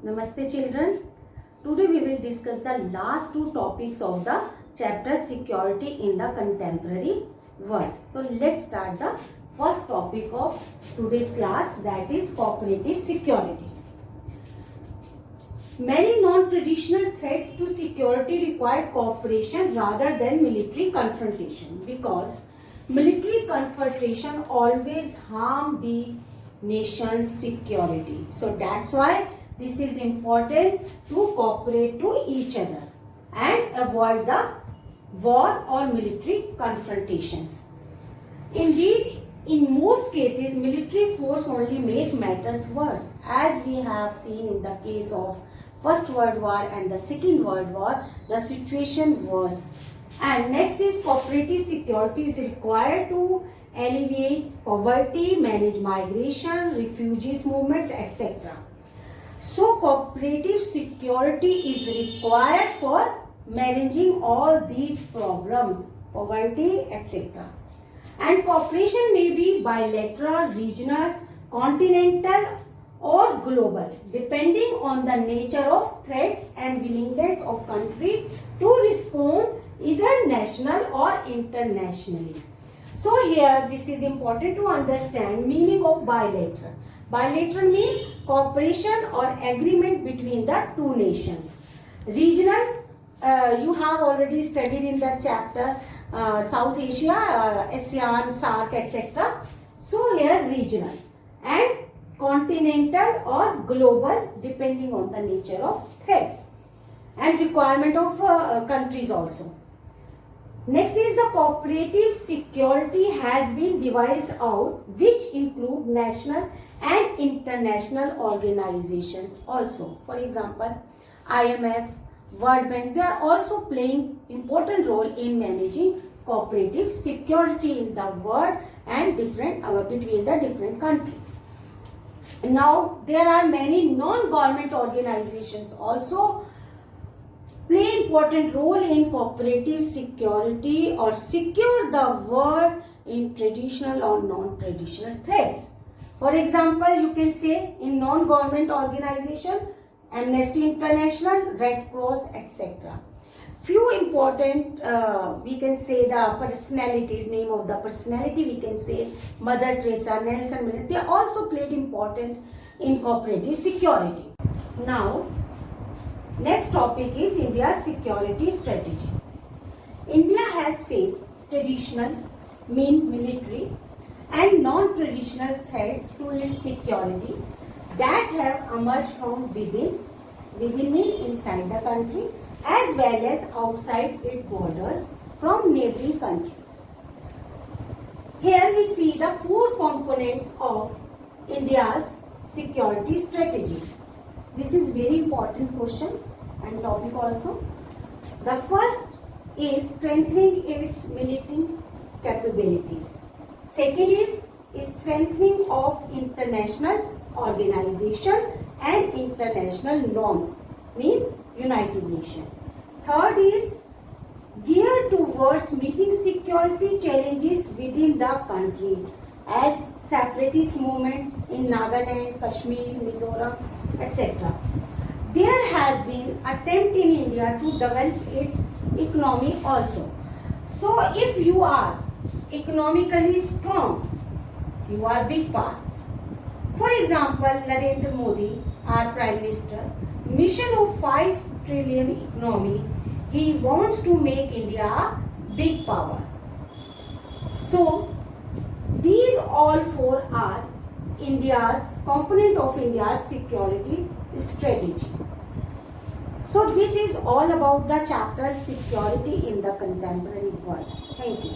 Namaste children. Today we will discuss the last two topics of the chapter security in the contemporary world. So let's start the first topic of today's class, that is cooperative security. Many non-traditional threats to security require cooperation rather than military confrontation, because military confrontation always harm the nation's security. So that's why this is important to cooperate to each other and avoid the war or military confrontations. Indeed, in most cases, military force only make matters worse, as we have seen in the case of First World War and the Second World War, the situation was. And next is cooperative security is required to alleviate poverty, manage migration, refugees movements, etc. So cooperative security is required for managing all these problems, poverty, etc. And cooperation may be bilateral, regional, continental or global, depending on the nature of threats and willingness of country to respond either national or internationally. So here this is important to understand meaning of bilateral. Bilateral means cooperation or agreement between the two nations. Regional, you have already studied in the chapter South Asia, ASEAN, SAARC, etc. So here regional. And continental or global, depending on the nature of threats and requirement of countries also. Next is the cooperative security has been devised out, which include national and international organizations also. For example, IMF, World Bank, they are also playing important role in managing cooperative security in the world and between the different countries. Now, there are many non-government organizations also play important role in cooperative security or secure the world in traditional or non-traditional threats. For example, you can say in non-government organization, Amnesty International, Red Cross, etc. Few important, we can say the personalities, name of the personality, we can say Mother Teresa, Nelson Mandela, they also played important in cooperative security. Now, next topic is India's security strategy. India has faced traditional, military and non-traditional threats to its security that have emerged from within means inside the country, as well as outside its borders from neighboring countries. Here we see the four components of India's security strategy. This is very important question and topic also. The first is strengthening its military capabilities. Second is strengthening of international organization and international norms, mean United Nations. Third is geared towards meeting security challenges within the country, as separatist movement in Nagaland, Kashmir, Mizoram, etc. There has been attempt in India to develop its economy also. So if you are economically strong, you are big part. For example, Narendra Modi, our Prime Minister, mission of 5 trillion economy, he wants to make India a big power. So these all four are India's component of India's security strategy. So this is all about the chapter security in the contemporary world. Thank you.